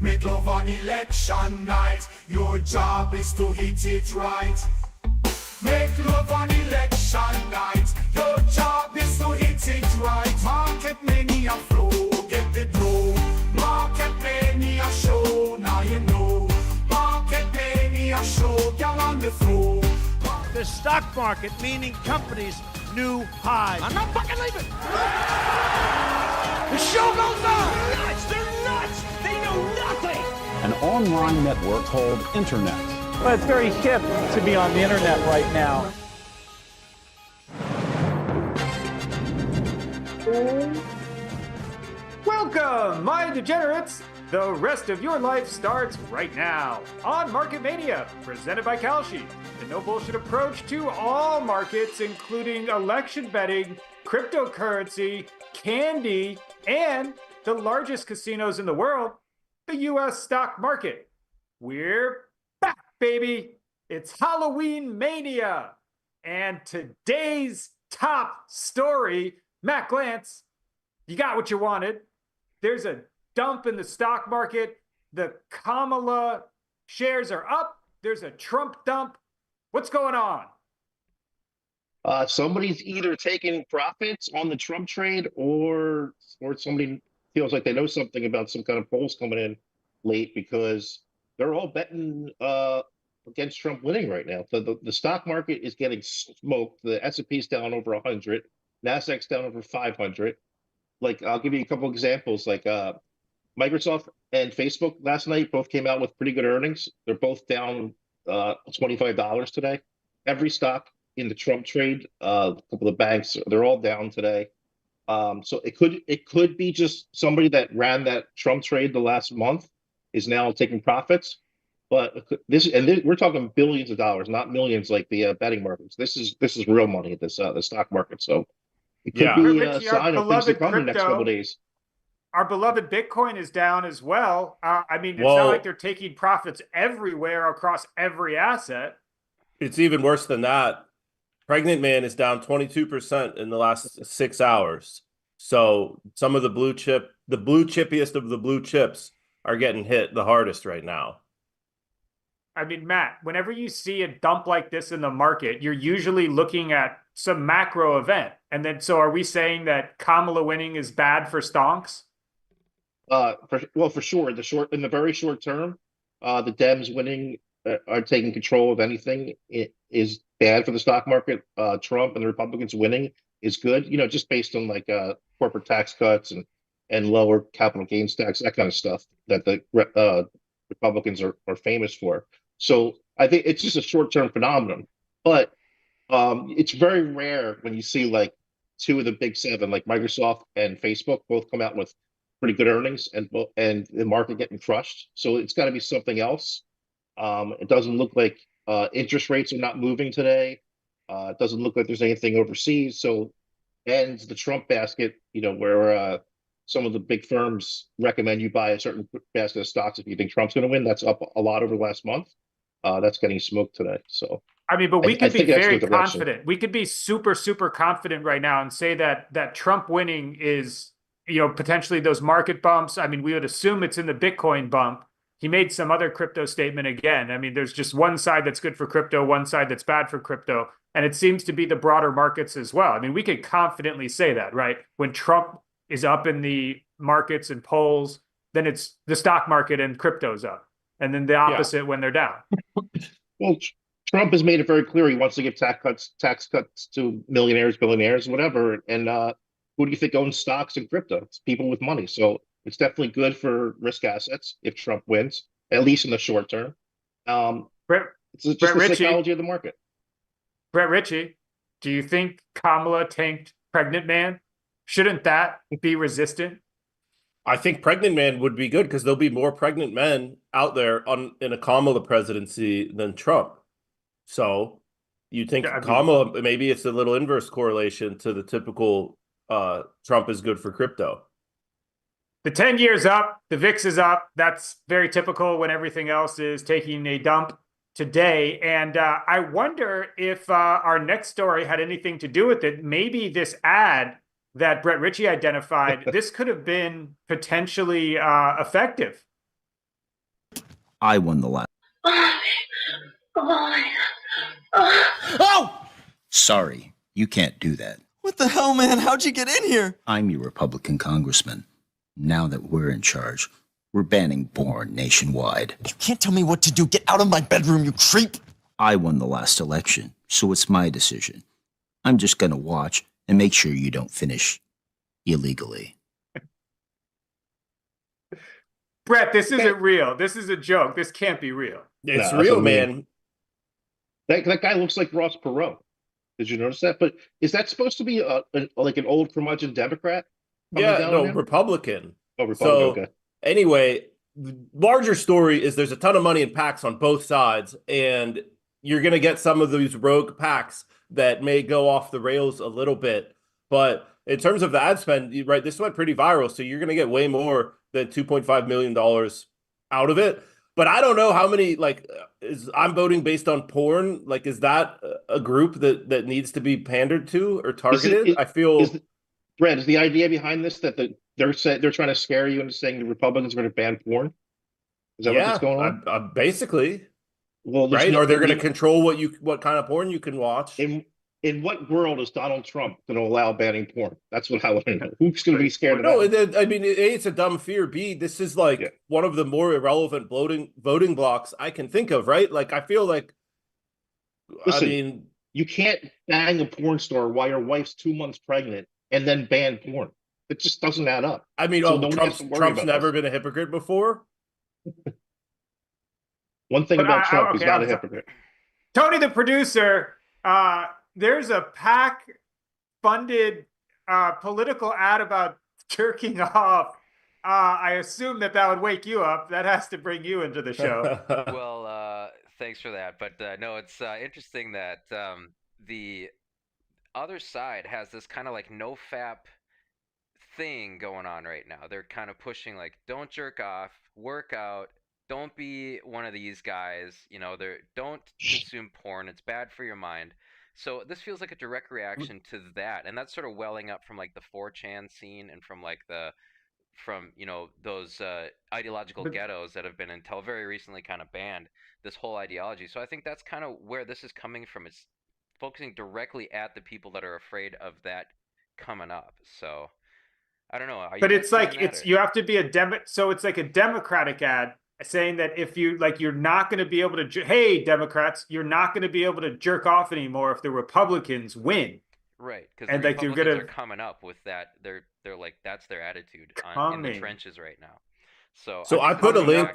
Make love on election night. Your job is to hit it right. Make love on election night. Your job is to hit it right. Market Mania flow, get the dough. Market Mania show, now you know. Market Mania show, get on the floor. The stock market, meaning companies, new highs. I'm not fucking leaving. The show goes on. They're nuts. They know nothing. An online network called Internet. Well, it's very hip to be on the internet right now. Welcome, my degenerates! The rest of your life starts right now on Market Mania, presented by Kalshi. The no bullshit approach to all markets, including election betting, cryptocurrency, candy, and the largest casinos in the world, the US stock market. We're back, baby! It's Halloween Mania! And today's top story, Matt Glantz, you got what you wanted. There's a dump in the stock market. The Kamala shares are up. There's a Trump dump. What's going on? Somebody's either taking profits on the Trump trade or somebody feels like they know something about some kind of polls coming in late because they're all betting against Trump winning right now. The stock market is getting smoked. The S&P's down over 100. NASDAQ's down over 500. Like, I'll give you a couple examples. Like Microsoft and Facebook last night both came out with pretty good earnings. They're both down $25 today. Every stock in the Trump trade, a couple of banks, they're all down today. So it could be just somebody that ran that Trump trade the last month is now taking profits. But we're talking billions of dollars, not millions like the betting markets. This is real money at the stock market. So it could be a sign of things to come in the next couple of days. Our beloved Bitcoin is down as well. I mean, it's not like they're taking profits everywhere across every asset. It's even worse than that. Pregnant Man is down 22% in the last 6 hours. So some of the blue chippiest of the blue chips are getting hit the hardest right now. I mean, Matt, whenever you see a dump like this in the market, you're usually looking at some macro event. And then, so are we saying that Kamala winning is bad for stonks? For sure. In the very short term, the Dems winning are taking control of anything. It is bad for the stock market. Trump and the Republicans winning is good. Just based on like corporate tax cuts and lower capital gains tax, that kind of stuff that the Republicans are famous for. So I think it's just a short term phenomenon. But it's very rare when you see like two of the big seven, like Microsoft and Facebook, both come out with pretty good earnings and the market getting crushed. So it's got to be something else. It doesn't look like interest rates are not moving today. It doesn't look like there's anything overseas. So, and the Trump basket, where some of the big firms recommend you buy a certain basket of stocks if you think Trump's going to win, that's up a lot over the last month. That's getting smoked today. So, I mean, but we could be very confident. We could be super, super confident right now and say that Trump winning is, potentially those market bumps. I mean, we would assume it's in the Bitcoin bump. He made some other crypto statement again. I mean, there's just one side that's good for crypto, one side that's bad for crypto. And it seems to be the broader markets as well. I mean, we could confidently say that, right? When Trump is up in the markets and polls, then it's the stock market and crypto's up. And then the opposite when they're down. Well, Trump has made it very clear he wants to give tax cuts to millionaires, billionaires, whatever. And who do you think owns stocks and crypto? It's people with money. So it's definitely good for risk assets if Trump wins, at least in the short term. It's just the psychology of the market. Brett Ritchie, do you think Kamala tanked Pregnant Man? Shouldn't that be resistant? I think Pregnant Man would be good because there'll be more pregnant men out there in a Kamala presidency than Trump. So you think Kamala, maybe it's a little inverse correlation to the typical Trump is good for crypto. The 10 years up, the VIX is up. That's very typical when everything else is taking a dump today. And I wonder if our next story had anything to do with it. Maybe this ad that Brett Ritchie identified, this could have been potentially effective. I won the last. Oh! Sorry, you can't do that. What the hell, man? How'd you get in here? I'm your Republican congressman. Now that we're in charge, we're banning porn nationwide. You can't tell me what to do. Get out of my bedroom, you creep! I won the last election, so it's my decision. I'm just gonna watch and make sure you don't finish illegally. Brett, this isn't real. This is a joke. This can't be real. It's No, real, that's what I mean. man. That guy looks like Ross Perot. Did you notice that? But is that supposed to be like an old curmudgeon Democrat? coming Yeah, down no, on him? Republican. Oh, Republican. So Okay. anyway, the larger story is there's a ton of money in PACs on both sides, and you're going to get some of these rogue PACs that may go off the rails a little bit. But in terms of the ad spend, right, this went pretty viral, so you're going to get way more than $2.5 million out of it. But I don't know how many, like, I'm voting based on porn. Like, is that a group that needs to be pandered to or targeted? I feel. Brad, is the idea behind this that they're trying to scare you into saying the Republicans are going to ban porn? Is that what's going on? Basically. Well, right? Or they're going to control what kind of porn you can watch. In what world is Donald Trump going to allow banning porn? That's what I want to know. Who's going to be scared of that? I mean, A, it's a dumb fear. B, this is like one of the more irrelevant voting blocks I can think of, right? Like, I feel like, Listen, I mean, you can't bang a porn star while your wife's 2 months pregnant and then ban porn. It just doesn't add up. I mean, So Trump's never been a hypocrite before. One thing about Trump, he's not a hypocrite. Tony, the producer, there's a PAC-funded political ad about jerking off. I assume that would wake you up. That has to bring you into the show. Well, thanks for that. But no, it's interesting that the other side has this kind of like no-fap thing going on right now. They're kind of pushing like, don't jerk off, work out, don't be one of these guys. You know, don't consume porn. It's bad for your mind. So this feels like a direct reaction to that, and that's sort of welling up from like the 4chan scene and from like you know, those ideological ghettos that have been until very recently kind of banned this whole ideology. So I think that's kind of where this is coming from. It's focusing directly at the people that are afraid of that coming up. So I don't know. But it's like you have to be so it's like a Democratic ad saying that if you like, you're not going to be able to. Hey, Democrats, you're not going to be able to jerk off anymore if the Republicans win. Right, because the Republicans are coming up with that. They're like, that's their attitude in the trenches right now. So I put a link.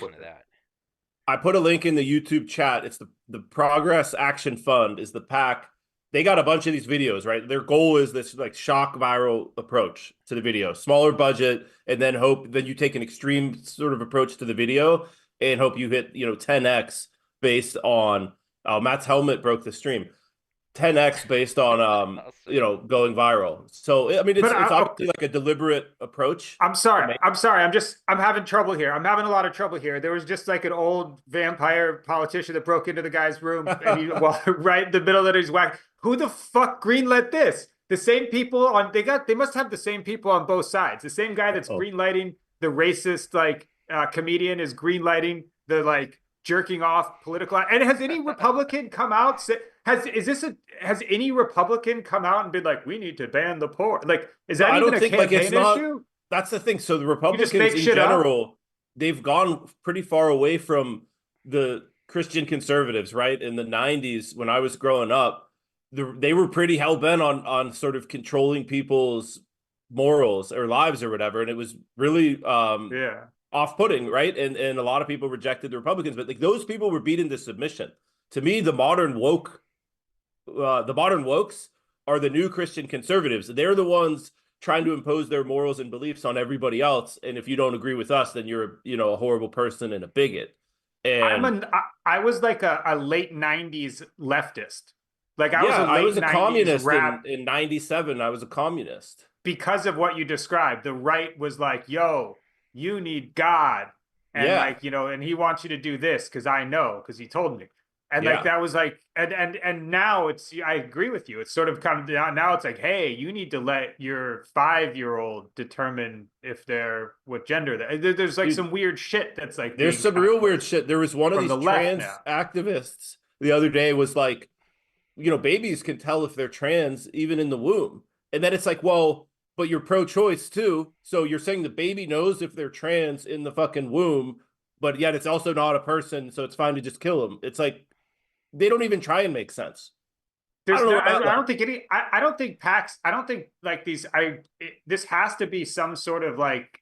I put a link in the YouTube chat. It's the Progress Action Fund is the PAC. They got a bunch of these videos, right? Their goal is this like shock viral approach to the video, smaller budget, and then you take an extreme sort of approach to the video and hope you hit 10x based on Matt's helmet broke the stream. 10x based on going viral. So I mean, it's obviously like a deliberate approach. I'm sorry. I'm having trouble here. I'm having a lot of trouble here. There was just like an old vampire politician that broke into the guy's room and he right in the middle of his whack. Who the fuck greenlit this? The same people they must have the same people on both sides. The same guy that's greenlighting the racist comedian is greenlighting the like jerking off political. And has any Republican come out? Has any Republican come out and been like, we need to ban the porn? Like, is that even a campaign issue? That's the thing. So the Republicans in general, they've gone pretty far away from the Christian conservatives, right? In the 90s, when I was growing up, they were pretty hell-bent on sort of controlling people's morals or lives or whatever. And it was really off-putting, right? And a lot of people rejected the Republicans, but like those people were beaten to submission. To me, the modern wokes are the new Christian conservatives. They're the ones trying to impose their morals and beliefs on everybody else. And if you don't agree with us, then you're a horrible person and a bigot. And I was like a late 90s leftist. Like I was a communist in 97. I was a communist. Because of what you described, the right was like, yo, you need God. And and he wants you to do this because he told me. And like that was like, and now it's, I agree with you. It's sort of kind of now it's like, hey, you need to let your 5-year-old determine if they're what gender. There's like some weird shit that's like there's some real weird shit. There was one of these trans activists the other day was like, you know, babies can tell if they're trans even in the womb, and then it's like, well, but you're pro-choice too, so you're saying the baby knows if they're trans in the fucking womb, but yet it's also not a person, so it's fine to just kill them. It's like, they don't even try and make sense. I don't think any. I don't think PACs. I don't think like these. This has to be some sort of like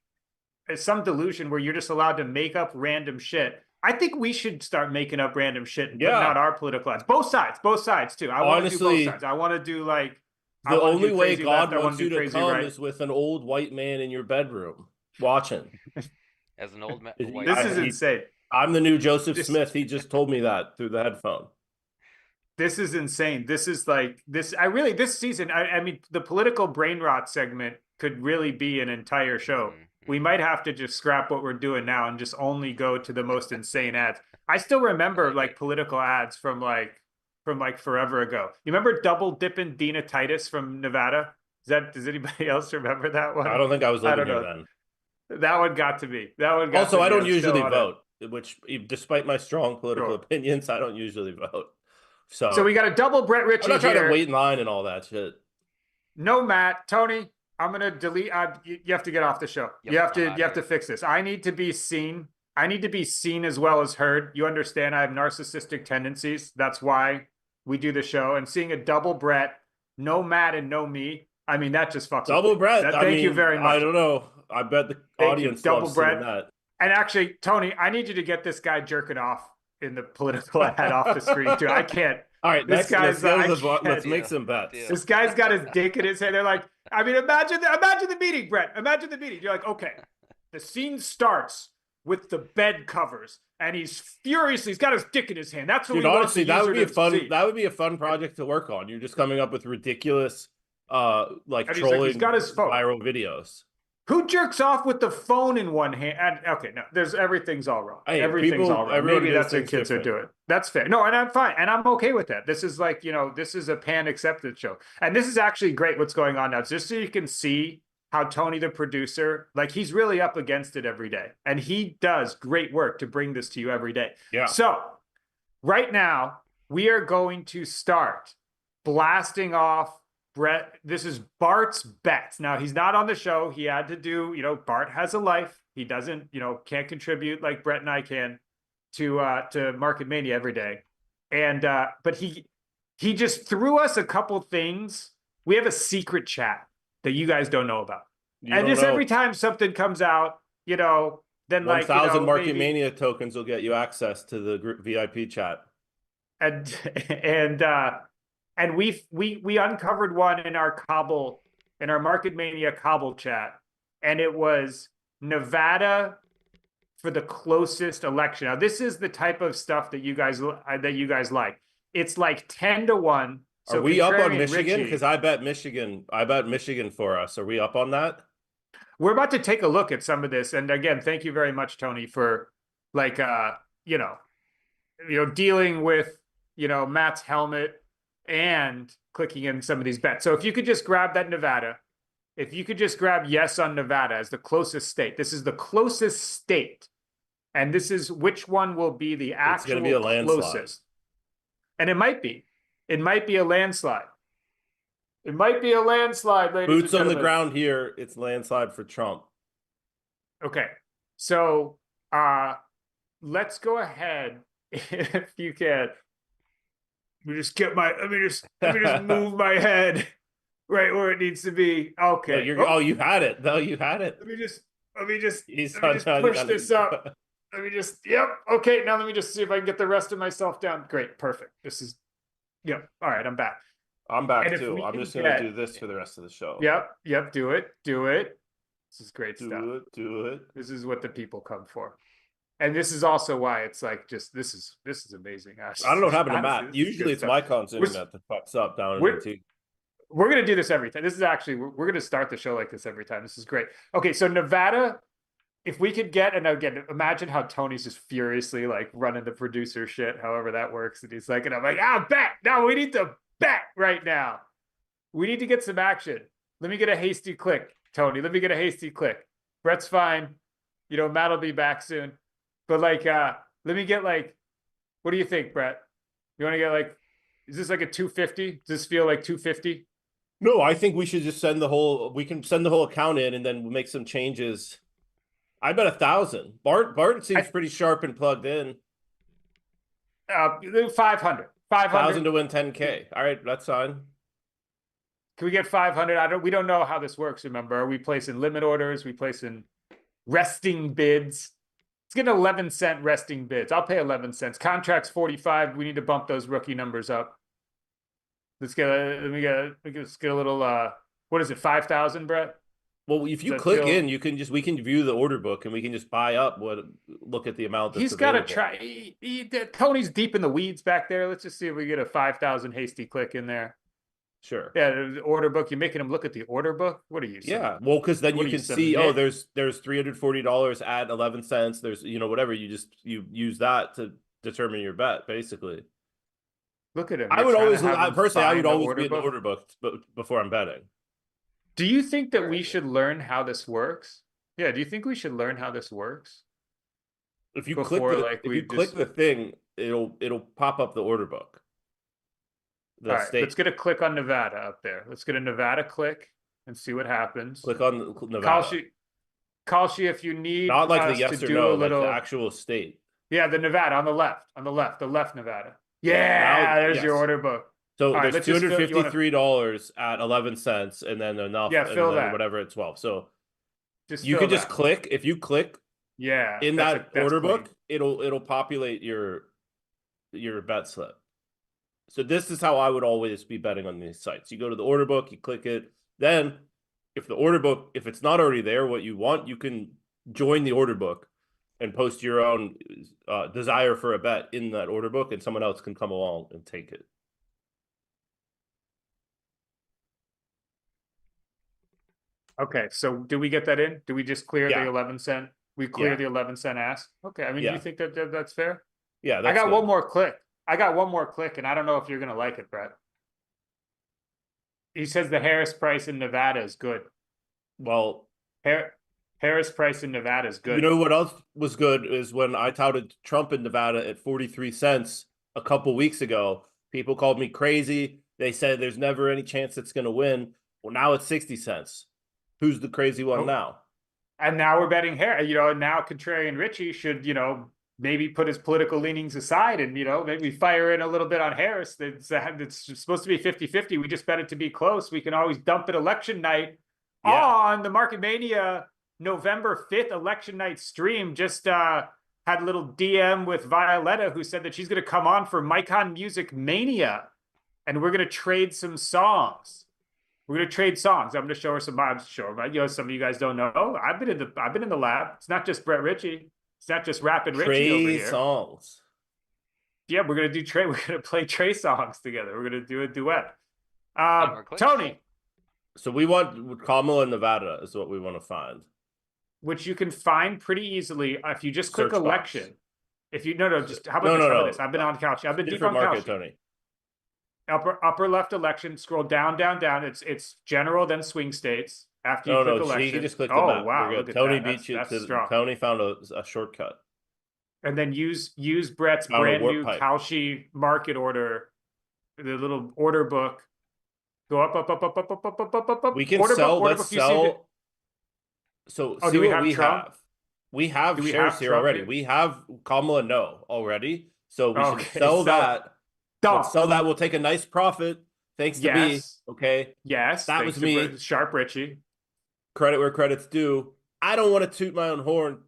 some delusion where you're just allowed to make up random shit. I think we should start making up random shit and putting out our political ads. Both sides too. I want to do both sides. I want to do like the only way God wants you to come is with an old white man in your bedroom watching. As an old man, this is insane. I'm the new Joseph Smith. He just told me that through the headphone. This is insane. This is like this. This season, I mean, the political brain rot segment could really be an entire show. We might have to just scrap what we're doing now and just only go to the most insane ads. I still remember like political ads from like forever ago. You remember double dipping Dina Titus from Nevada? Does anybody else remember that one? I don't think I was living here then. That one got to be. That one got also, to be. I don't usually vote, which despite my strong political opinions, I don't usually vote. So we got a double Brett Ritchie. I'm not trying to wait in line and all that shit. No, Matt, Tony, I'm gonna delete. You have to get off the show. Yep, you have to fix this. I need to be seen. I need to be seen as well as heard. You understand? I have narcissistic tendencies. That's why we do the show. And seeing a double Brett, no Matt and no me. I mean, that just fucks. Double Brett. Thank you very much. I don't know. I bet the audience loves seeing that. And actually, Tony, I need you to get this guy jerking off in the political ad off the screen too. I can't. All right, let's make some bets. This guy's got his dick in his head. They're like, I mean, imagine the meeting, Brett. Imagine the meeting. You're like, okay, the scene starts with the bed covers, and he's got his dick in his hand. That's what we honestly, that would be that would be a fun project to work on. You're just coming up with ridiculous, like trolling, he's got his phone. viral videos. Who jerks off with the phone in one hand? Okay, no, everything's all wrong. Everything's all wrong. Maybe that's what kids are doing. That's fair. No, and I'm fine. And I'm okay with that. This is like, this is a pan-accepted show. And this is actually great what's going on now. Just so you can see how Tony, the producer, like he's really up against it every day. And he does great work to bring this to you every day. Yeah. So right now, we are going to start blasting off Brett. This is Bart's Bet. Now, he's not on the show. He had to do, Bart has a life. He doesn't, can't contribute like Brett and I can to Market Mania every day. And but he just threw us a couple things. We have a secret chat that you guys don't know about. Every time something comes out, then 1,000 Market Mania tokens will get you access to the group VIP chat. And we uncovered one in our Market Mania Cobble chat, and it was Nevada for the closest election. Now, this is the type of stuff that you guys like. It's like 10-1. So are we up on Michigan? Because I bet Michigan for us. Are we up on that? We're about to take a look at some of this. And again, thank you very much, Tony, for dealing with Matt's helmet and clicking in some of these bets. So if you could just grab that Nevada, if you could just grab yes on Nevada as the closest state. This is the closest state. And this is which one will be the actual it's going to be a landslide. Closest. And it might be. It might be a landslide. It might be a landslide, ladies Boots on the ground here. It's landslide for Trump. Okay. So let's go ahead if you can. Let me just move my head right where it needs to be. Okay. You had it. No, you had it. Let me just push this up. Yep. Okay. Now let me just see if I can get the rest of myself down. Great. Perfect. Yep. All right. I'm back. I'm back too. I'm just going to do this for the rest of the show. Yep. Do it. This is great stuff. Do it. This is what the people come for. And this is also why it's like this is amazing. I don't know what happened to Matt. Usually it's Mycon's internet that fucks up down in the We're going to do this every time. This is actually, we're going to start the show like this every time. This is great. Okay, so Nevada if we could get, and again, imagine how Tony's just furiously like running the producer shit, however that works. And he's like, and I'm like, bet. No, we need to bet right now. We need to get some action. Let me get a hasty click, Tony. Let me get a hasty click. Brett's fine. Matt will be back soon. But like, let me get like, what do you think, Brett? You want to get like, is this like a 250? Does this feel like 250? No, I think we should just we can send the whole account in and then we'll make some changes. I bet 1,000. Bart seems pretty sharp and plugged in. 500. 1,000 to win 10K. All right, that's fine. Can we get 500? We don't know how this works. Remember, are we placing limit orders? We placing resting bids. Let's get 11-cent resting bids. I'll pay 11 cents. Contracts 45. We need to bump those rookie numbers up. Let's get a little. What is it? 5,000, Brett? Well, if you click in, we can view the order book and we can just buy up look at the amount that's he's got to try. Tony's deep in the weeds back there. Let's just see if we get a 5,000 hasty click in there. Sure. Yeah, the order book. You're making him look at the order book. What are you? Yeah. Well, because then you can see, there's $340 at 11 cents. There's whatever. You use that to determine your bet, basically. Look at him. I would always be in the order book, but before I'm betting. Do you think that we should learn how this works? Yeah. Do you think we should learn how this works? If you click the thing, it'll pop up the order book. All right, let's get a click on Nevada up there. Let's get a Nevada click and see what happens. Click on Nevada. Kalshi, if you need not like the yes or no, like the actual state. Yeah, the Nevada on the left, the left Nevada. Yeah, there's your order book. So there's $253 at 11 cents, and then enough. Yeah, fill that. Whatever at 12. So you can just click. If you click, in that order book, it'll populate your bet slip. So this is how I would always be betting on these sites. You go to the order book, you click it. Then if the order book, if it's not already there, what you want, you can join the order book and post your own desire for a bet in that order book, and someone else can come along and take it. Okay, so do we get that in? Do we just clear the 11 cent? We clear the 11 cent ask? Okay, I mean, do you think that that's fair? Yeah, I got one more click. And I don't know if you're going to like it, Brett. He says the Harris price in Nevada is good. Well, Harris price in Nevada is good. You know what else was good is when I touted Trump in Nevada at 43 cents a couple weeks ago. People called me crazy. They said there's never any chance it's going to win. Well, now it's 60 cents. Who's the crazy one now? And now we're betting Harris. Now Contrarian Richie should, maybe put his political leanings aside and, maybe fire in a little bit on Harris. It's supposed to be 50-50. We just bet it to be close. We can always dump it election night on the Market Mania November 5th election night stream. Just had a little DM with Violetta, who said that she's going to come on for Micon Music Mania, and we're going to trade some songs. I'm going to show her some. Some of you guys don't know. I've been in the lab. It's not just Brett Ritchie. It's not just rapping Richie over here. Songs. Yeah, we're gonna do Trey. We're gonna play Trey songs together. We're gonna do a duet. Tony. So we want Kamala in Nevada is what we want to find. Which you can find pretty easily if you just click Search election. box. If you just how about this? I've been on Kalshi. I've been deep on market, Kalshi. Tony. Upper left election. Scroll down. It's general, then swing states. After you click election. You can just click the map. Wow, look at Tony that. beat you. Strong. Tony found a shortcut. And then use Brett's brand new Kalshi market order, the little order book. Go up. We can order sell. Book, let's sell. So see what we have. We have shares here already. Here? We have Kamala already. So we should sell that. Let's sell that. We'll take a nice profit. Thanks to me. Okay. Yes. That was me. Sharp Richie. Credit where credit's due. I don't want to toot my own horn.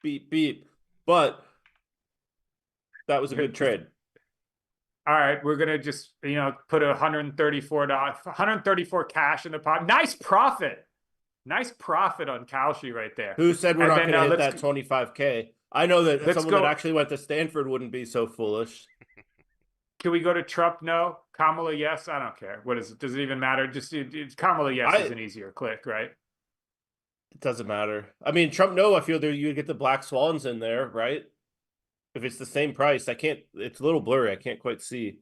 Beep, beep. But that was a good trade. All right. We're going to just, put $134 cash in the pot. Nice profit. Nice profit on Kalshi right there. Who said we're not going to hit that 25K? I know that someone that actually went to Stanford wouldn't be so foolish. Can we go to Trump? No. Kamala? Yes. I don't care. What is it? Does it even matter? Just Kamala? Yes is an easier click, right? It doesn't matter. I mean, Trump, no, I feel there you get the black swans in there, right? If it's the same price, I can't, it's a little blurry. I can't quite see.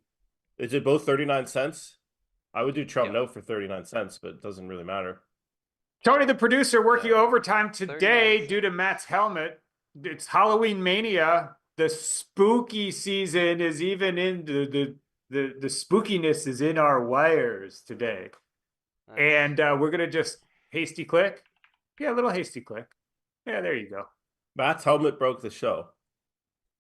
Is it both 39 cents? I would do Trump no for 39 cents, but it doesn't really matter. Tony, the producer, working No, overtime today 39 due to Matt's helmet. It's Halloween mania. The spooky season is even in the spookiness is in our wires today. Nice. And we're gonna just hasty click. Yeah, a little hasty click. Yeah, there you go. Matt's helmet broke the show.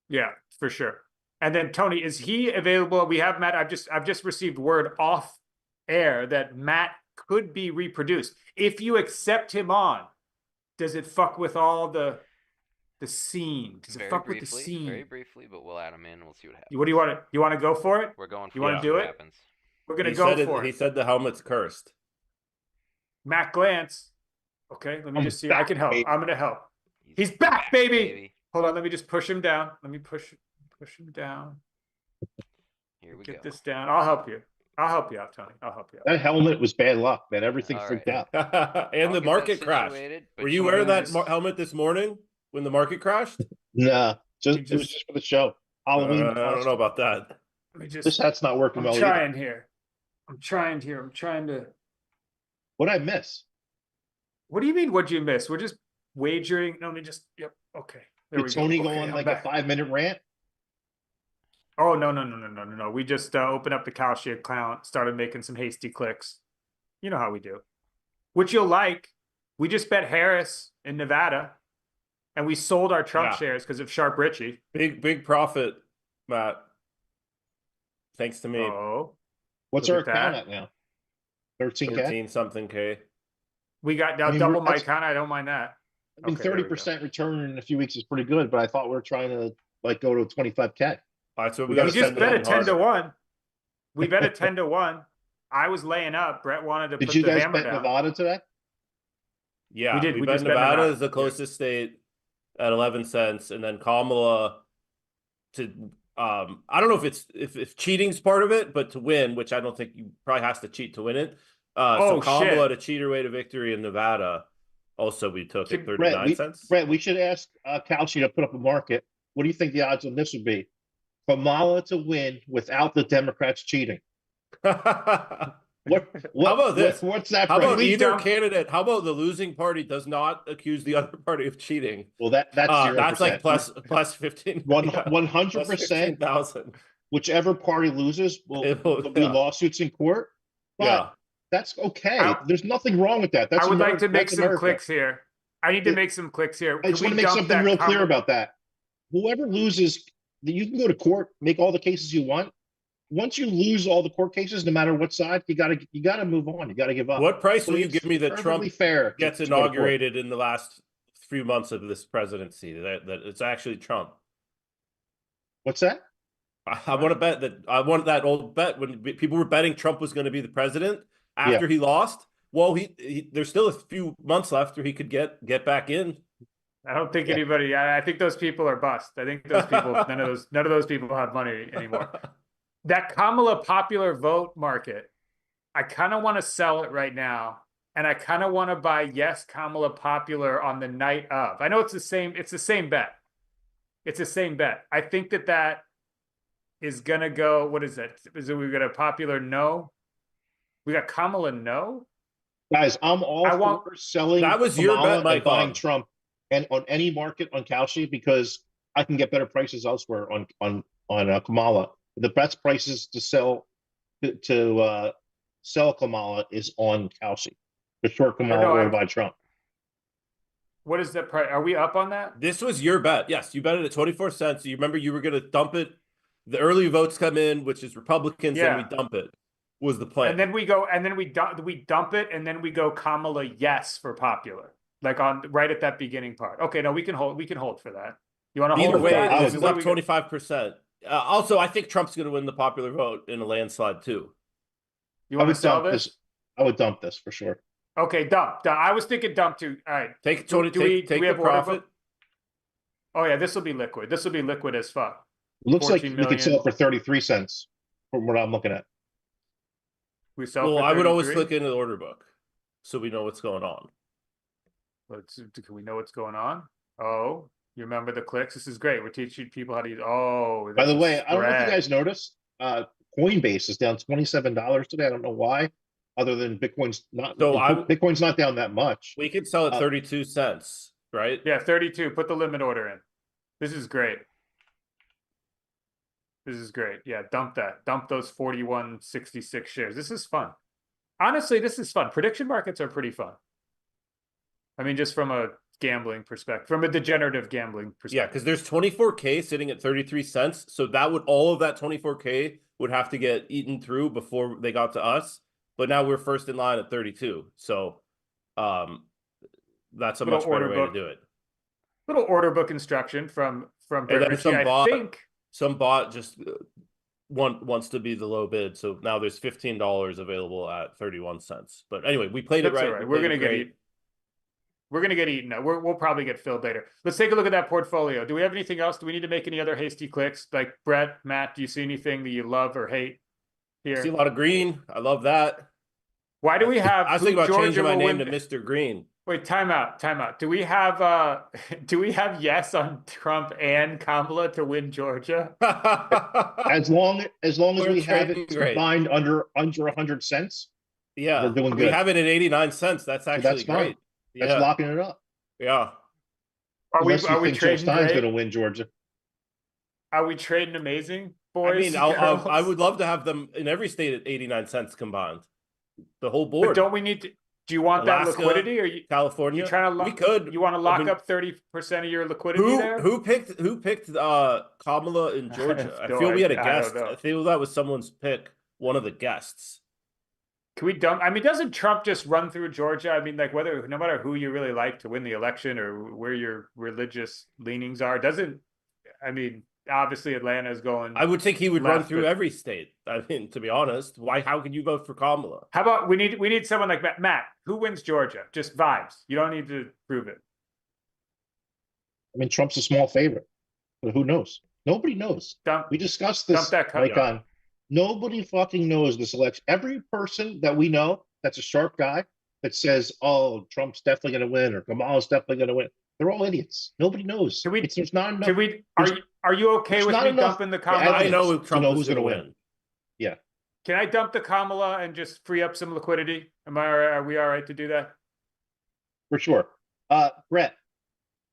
Yeah, for sure. And then Tony, is he available? We have Matt. I've just received word off air that Matt could be reproduced. If you accept him on, does it fuck with all the scene? Does it fuck with the scene? Very briefly, but we'll add him in. We'll see what happens. What do you want to? You want to go for it? We're going for You want it. to do What it? happens. We're gonna He go said for it. He said the helmet's cursed. Matt Glantz. Okay, let me just see. I can help. baby. I'm gonna help. He's He's back, baby. baby. Hold on. Let me just push him down. Let me push him down. Here we Get go. this down. I'll help you. I'll help you out, Tony. I'll help you out. That helmet was bad luck, man. Everything All freaked right. out. And the I'll get market that crashed. situated, but Were you you wearing that guys- helmet this morning when the market crashed? Nah, it was just- just for the show. Halloween. I don't know about that. Let me just. This hat's not working I'm well either. trying here. I'm trying to. What'd I miss? What do you mean? What'd you miss? We're just wagering. No, let me just. Yep. Okay. There we Did Tony go. go Okay, on I'm like back. a 5-minute rant? Oh no. We just opened up the Kalshi account, started making some hasty clicks. You know how we do. Which you'll like. We just bet Harris in Nevada, and we sold our Trump Yeah. shares because of Sharp Richie. Big profit, Matt. Thanks to me. Oh, What's Look our at account that. at now? 13K? 13 something K. we got now I mean, double my that's- account. I don't mind that. I mean, Okay, there we go. 30% return in a few weeks is pretty good, but I thought we were trying to like go to 25K. All right, so we We got We to just send bet it a in 10 to harder. 1. We bet a 10 to 1. I was laying up. Brett wanted to Did put you the guys hammer bet down. Nevada today? Yeah, We did. We We bet just bet Nevada Nevada. is the closest state at 11 cents, and then Kamala to I don't know if it's if cheating's part of it, but to win, which I don't think you probably has to cheat to win it. So Oh, Kamala shit. to cheat her way to victory in Nevada. Also, we took it Brett, 39 cents. Brett, we should ask Kalshi to put up a market. What do you think the odds on this would be? Kamala to win without the Democrats cheating. What? How about this? What's that? How about price? either dump- candidate? How about the losing party does not accuse the other party of cheating? Well, that's 0%. That's like plus 15. One yeah, 100%. 15,000. Whichever party loses will there'll be yeah. lawsuits in court. But Yeah. that's okay. I- There's nothing wrong with that. That's I would like America. to make That's some America. clicks here. I need to Yeah. make some clicks here. I just Can want we to make dump something that real clear Kamala- about that. Whoever loses, you can go to court, make all the cases you want. Once you lose all the court cases, no matter what side, you gotta move on. You gotta give up. What price So will you it's give me that Trump perfectly fair to- gets to go to court. inaugurated in the last few months of this presidency? That it's actually Trump. What's that? I want to bet that I want that old bet when people were betting Trump was going to be the president after he lost. Well, he there's still a few months left where he could get back in. I don't think anybody. I think those people are bust. I think those people. none of those people have money anymore. That Kamala popular vote market, I kind of want to sell it right now, and I kind of want to buy yes Kamala popular on the night of. I know it's the same. It's the same bet. It's the same bet. I think that is gonna go. What is it? Is it we got a popular no? We got Kamala no. Guys, I'm all for selling. That was your Kamala bet, Mike, and buying on. Trump, and on any market on Kalshi because I can get better prices elsewhere on Kamala. The best prices to sell sell Kamala is on Kalshi. To short Kamala or to buy Trump. What is that price? Are we up on that? This was your bet. Yes, you bet it at 24 cents. You remember you were going to dump it. The early votes come in, which is Republicans, and we dump it. Was the plan? And then we go, and then we dump it, and then we go Kamala yes for popular, like on right at that beginning part. Okay, no, we can hold. We can hold for that. You want to hold? Either way, for that? this is up 25%. Also, I think Trump's going to win the popular vote in a landslide too. You want to sell this? I would dump this for sure. Okay, dump. I was thinking dump too. All right, take Tony. Take the profit. Oh yeah, this will be liquid. This will be liquid as fuck. It looks like we 14 could sell it for 33 cents from what I'm looking at. We sell. Well, for I would always 33? click into the order book so we know what's going on. Can we know what's going on? Oh, you remember the clicks? This is great. We're teaching people how to use. Oh, By that's the a way, I don't know if you spread. guys noticed. Coinbase is down $27 today. I don't know why, other than Bitcoin's not down that much. We could sell at 32 cents, right? Yeah, 32. Put the limit order in. This is great. This is great. Yeah, dump that. Dump those 41.66 shares. This is fun. Honestly, this is fun. Prediction markets are pretty fun. I mean, just from a gambling perspective, from a degenerative gambling perspective. Yeah, because there's 24K sitting at 33 cents. So that would all of that 24K would have to get eaten through before they got to us. But now we're first in line at 32. So that's a much better way to do it. Little order book instruction from Richie, I think some bot just wants to be the low bid. So now there's $15 available at 31 cents. But anyway, we played it right. Right. We're gonna get eaten. We're gonna get eaten. We'll probably get filled later. Let's take a look at that portfolio. Do we have anything else? Do we need to make any other hasty clicks? Like Brett, Matt, do you see anything that you love or hate here? I see a lot of green. I love that. Why do we have? I was thinking about Georgia changing my name win... to Mr. Green. Wait, time out. Do we have yes on Trump and Kamala to win Georgia? as long as we have it combined under 100 cents. Yeah, we're doing good. We have it at 89 cents. That's actually great. That's locking it up. Yeah. Are we trading Stein's going to win Georgia? Are we trading amazing, boys? I mean, I would love to have them in every state at 89 cents combined. The whole board. But don't we need to? Do you want Alaska, that liquidity, or you California? You trying to? We could. You want to lock up 30% of your liquidity there? Who picked Kamala in Georgia? I feel we had a guest. I feel that was someone's pick. One of the guests. Can we dump? I mean, doesn't Trump just run through Georgia? I mean, like no matter who you really like to win the election or where your religious leanings are, I mean, obviously Atlanta is going. I would think he would run through every state. I mean, to be honest, how can you vote for Kamala? How about we need someone like Matt? Who wins Georgia? Just vibes. You don't need to prove it. I mean, Trump's a small favorite, but who knows? Nobody knows. We discussed this. Nobody fucking knows this election. Every person that we know that's a sharp guy that says, "Oh, Trump's definitely going to win," or "Kamala's definitely going to win," they're all idiots. Nobody knows. There's not enough. Are you okay with me dumping the Kamala? I know Trump is going to win. Yeah. Can I dump the Kamala and just free up some liquidity? Are we all right to do that? For sure. Brett,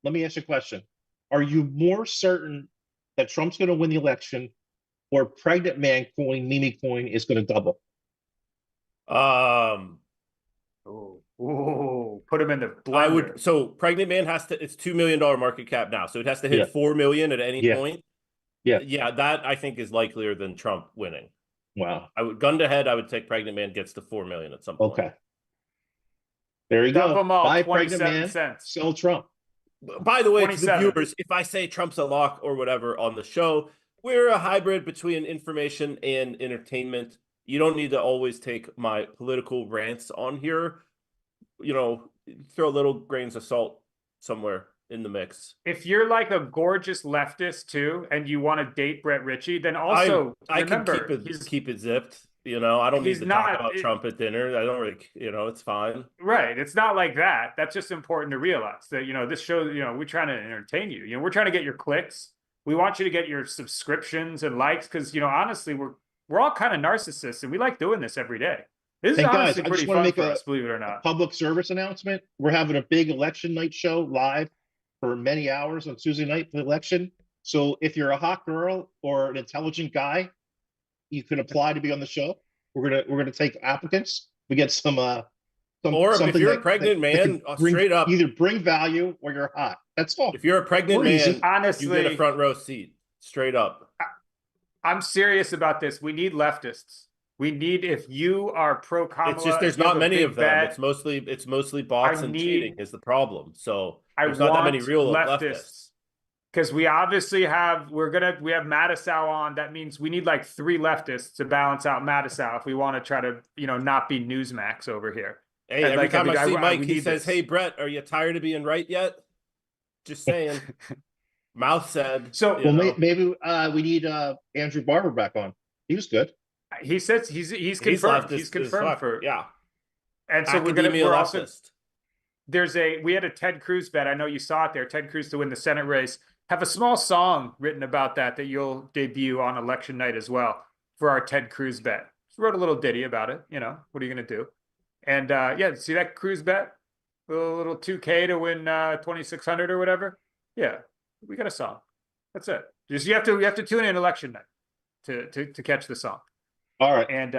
let me ask you a question. Are you more certain that Trump's going to win the election, or pregnant man coin, meme coin, is going to double? Put him in the blender. So pregnant man it's $2 million market cap now. So it has to hit 4 million at any point. Yeah, that I think is likelier than Trump winning. Wow. Gun to head, I would take pregnant man gets to 4 million at some point. Okay. There you Dump go. them all, Buy 27 pregnant man, cents. sell Trump. By the way, to the 27. viewers, if I say Trump's a lock or whatever on the show, we're a hybrid between information and entertainment. You don't need to always take my political rants on here. Throw little grains of salt somewhere in the mix. If you're like a gorgeous leftist too, and you want to date Brett Ritchie, then also I remember, can keep it zipped. I don't need to talk about Trump at dinner. I don't really, it's fine. Right. It's not like that. That's just important to realize that, this show, we're trying to entertain you. We're trying to get your clicks. We want you to get your subscriptions and likes because, honestly, we're all kind of narcissists and we like doing this every day. This is honestly pretty fun for us, believe it or not. Public service announcement. We're having a big election night show live for many hours on Tuesday night for the election. So if you're a hot girl or an intelligent guy, you can apply to be on the show. We're gonna take applicants. We get some or if you're a pregnant man, straight up, either bring value or you're hot. That's all. If you're a pregnant man, honestly, you get a front row seat. Straight up. I'm serious about this. We need leftists. We need, if you are pro Kamala, it's just there's not many of them. It's mostly bots and cheating is the problem. So there's not that many real leftists. Because we obviously have we have Mattisau on. That means we need like 3 leftists to balance out Mattisau if we want to try to not be Newsmax over here. Hey, every time I see Mike, he says, "Hey Brett, are you tired of being right yet?" Just saying. Mouth said. So maybe we need Andrew Barber back on. He was good. He says he's confirmed. He's confirmed for yeah. And so we're also we had a Ted Cruz bet. I know you saw it there. Ted Cruz to win the Senate race. Have a small song written about that you'll debut on election night as well for our Ted Cruz bet. Just wrote a little ditty about it. You know, what are you going to do? And yeah, see that Cruz bet? A little 2K to win 2,600 or whatever. Yeah, we got a song. That's it. Just you have to tune in election night to catch the song. All right. And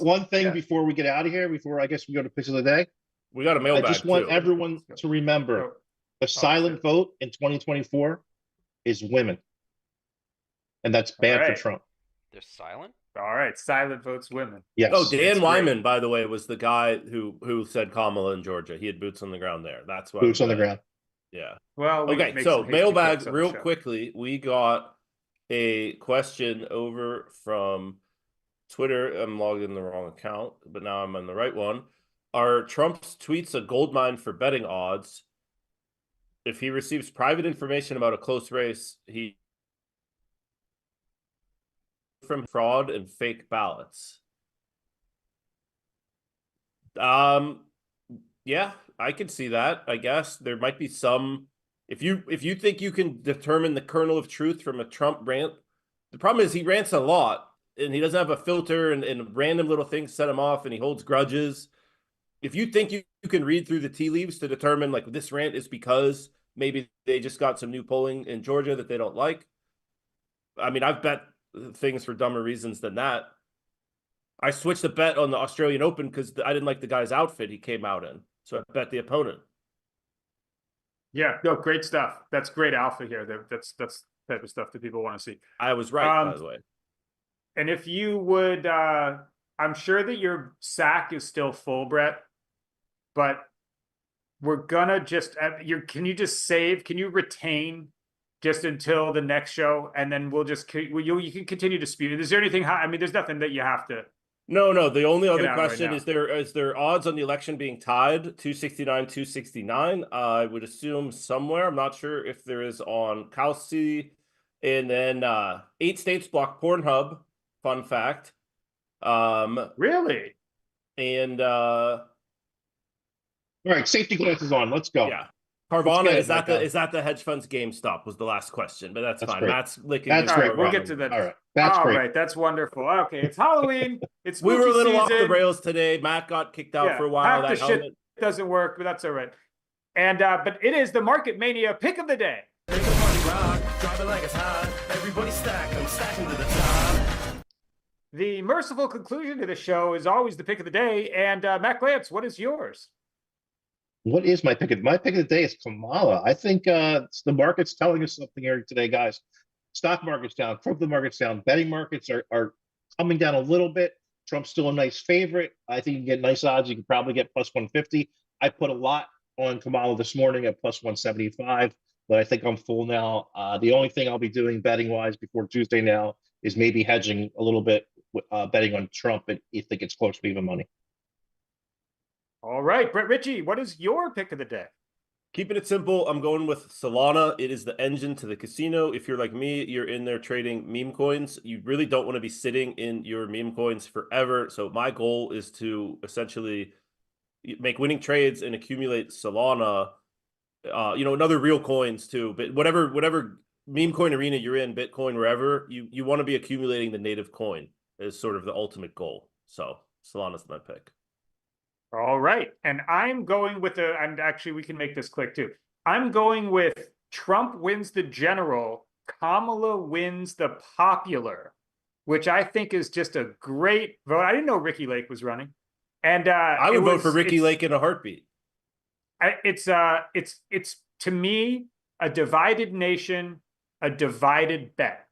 one thing before we get out of here, before I guess we go to picks of the day. We got a mailbag. I just want everyone to remember the silent vote in 2024 is women. And that's bad for Trump. They're silent? All right, silent votes women. Yes. Oh, Dan Wyman, by the way, was the guy who said Kamala in Georgia. He had boots on the ground there. That's why. Boots on the ground. Yeah. Well, okay. So mailbag real quickly. We got a question over from Twitter. I'm logged in the wrong account, but now I'm on the right one. Are Trump's tweets a goldmine for betting odds? If he receives private information about a close race, he from fraud and fake ballots. Yeah, I could see that. I guess there might be some. If you think you can determine the kernel of truth from a Trump rant, the problem is he rants a lot and he doesn't have a filter and random little things set him off and he holds grudges. If you think you can read through the tea leaves to determine like this rant is because maybe they just got some new polling in Georgia that they don't like. I mean, I've bet things for dumber reasons than that. I switched the bet on the Australian Open because I didn't like the guy's outfit he came out in. So I bet the opponent. Yeah, no, great stuff. That's great alpha here. That's the type of stuff that people want to see. I was right, by the way. And if you would, I'm sure that your sack is still full, Brett, but we're gonna just, can you just save, can you retain just until the next show? And then we'll just, you can continue to speed it. Is there anything, I mean, there's nothing that you have to. No. The only other question is there odds on the election being tied 269, 269? I would assume somewhere. I'm not sure if there is on Kalshi. And then 8 states block Pornhub. Fun fact. Really? And all right, safety glasses on. Let's go. Yeah. Carvana, is that the hedge funds GameStop was the last question, but that's fine. Great. Matt's licking. That's All great. right, we'll get to that. All right. That's all great. right, that's wonderful. Okay, it's Halloween. It's we were a little season. off the rails today. Matt got kicked out for a while. Half the shit doesn't work, but that's all right. And but it is the Market Mania pick of the day. The merciful conclusion to the show is always the pick of the day. And Matt Glantz, what is yours? What is my pick? My pick of the day is Kamala. I think the market's telling us something here today, guys. Stock market's down, crypto market's down, betting markets are coming down a little bit. Trump's still a nice favorite. I think you can get nice odds. You can probably get plus 150. I put a lot on Kamala this morning at plus 175, but I think I'm full now. The only thing I'll be doing betting wise before Tuesday now is maybe hedging a little bit, betting on Trump if it gets close to even money. All right, Brett Ritchie, what is your pick of the day? Keeping it simple, I'm going with Solana. It is the engine to the casino. If you're like me, you're in there trading meme coins. You really don't want to be sitting in your meme coins forever. So my goal is to essentially make winning trades and accumulate Solana, and other real coins too. But whatever meme coin arena you're in, Bitcoin, wherever, you want to be accumulating the native coin is sort of the ultimate goal. So Solana's my pick. All right. And I'm going with and actually we can make this click too. I'm going with Trump wins the general, Kamala wins the popular, which I think is just a great vote. I didn't know Ricky Lake was running. And I would vote for Ricky Lake in a heartbeat. It's to me a divided nation, a divided bet.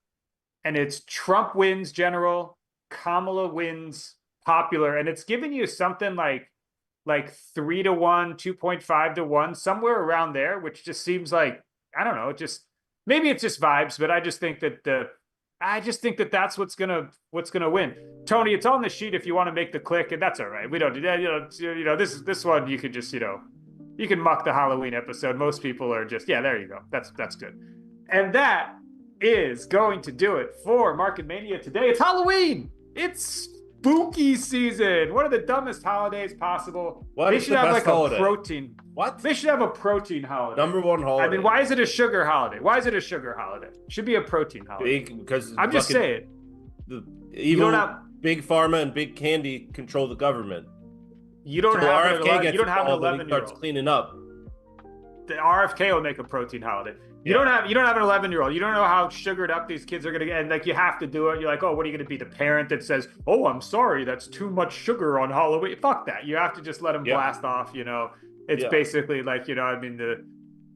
And it's Trump wins general, Kamala wins popular, and it's giving you something like 3 to 1, 2.5 to 1, somewhere around there, which just seems like, I don't know, maybe it's just vibes, but I just think that that's what's gonna win. Tony, it's on the sheet if you want to make the click, and that's all right. We don't do that. This one you could just you can muck the Halloween episode. Most people are just there you go. That's good, and that is going to do it for Market Mania today. It's Halloween. It's spooky season. One of the dumbest holidays possible. They should have like holiday? A protein. What? They should have a protein holiday. Number one holiday. I mean, why is it a sugar holiday? Why is it a sugar holiday? It should be a protein holiday. Because I'm just saying. The big pharma and big candy control the government. You don't have RFK you don't have an 11-year-old. Starts cleaning up. The RFK will make a protein holiday. You don't have an 11-year-old. You don't know how sugared up these kids are gonna get, and like you have to do it. You're like, oh, what are you gonna be, the parent that says, oh, I'm sorry, that's too much sugar on Halloween? Fuck that. You have to just let them blast off. It's basically like, I mean,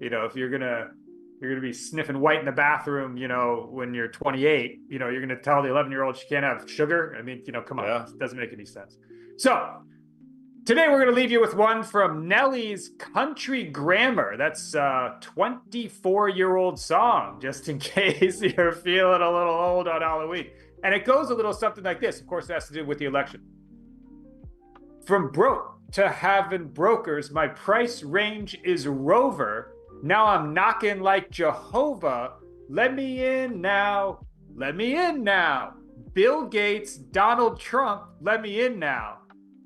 if you're gonna be sniffing white in the bathroom, when you're 28, you're gonna tell the 11-year-old she can't have sugar. I mean, come on, it doesn't make any sense. So today we're going to leave you with one from Nelly's Country Grammar. That's a 24-year-old song, just in case you're feeling a little old on Halloween. And it goes a little something like this. Of course, it has to do with the election. From broke to having brokers, my price range is Rover. Now I'm knocking like Jehovah. Let me in now. Let me in now. Bill Gates, Donald Trump, let me in now.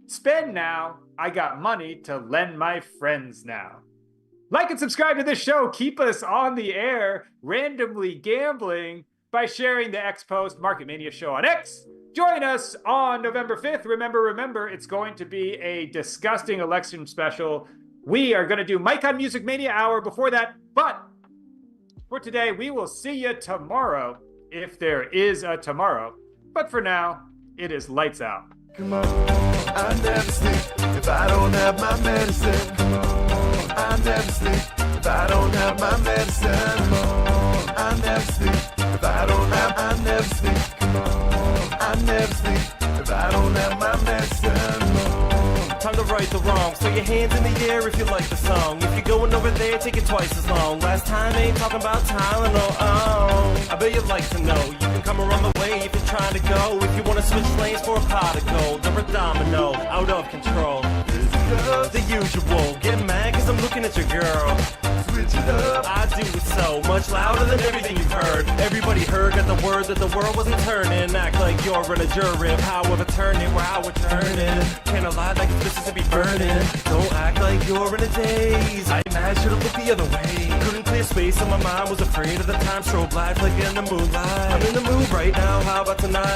Spend now. I got money to lend my friends now. Like and subscribe to this show. Keep us on the air, randomly gambling, by sharing the X Post Market Mania show on X. Join us on November 5th. Remember, it's going to be a disgusting election special. We are going to do Mike on Music Mania Hour before that. But for today, we will see you tomorrow, if there is a tomorrow. But for now, it is lights out. Come on, I never sleep if I don't have my medicine. Come on, I never sleep if I don't have my medicine. Come on, I never sleep if I don't have. I never sleep. Come on, I never sleep if I don't have my medicine. Time to right the wrong. So your hands in the air if you like the song. If you're going over there, take it twice as long. Last time ain't talking about Tylenol. Oh, I bet you'd like to know. You can come around the way if you're trying to go. If you want to switch lanes for a pot of gold or a domino, out of control. The usual. Get mad cause I'm looking at your girl. Switch it up. I do it so much louder than everything you've heard. Everybody heard, got the word that the world wasn't turning. Act like you're in a jury of how we're turning, where how we're turning. Can't lie like it's Mississippi burning. Don't act like you're in a daze. I should've looked the other way. Couldn't clear space on my mind, was afraid of the time. Strobe lights like in the moonlight. I'm in the mood right now, how about tonight?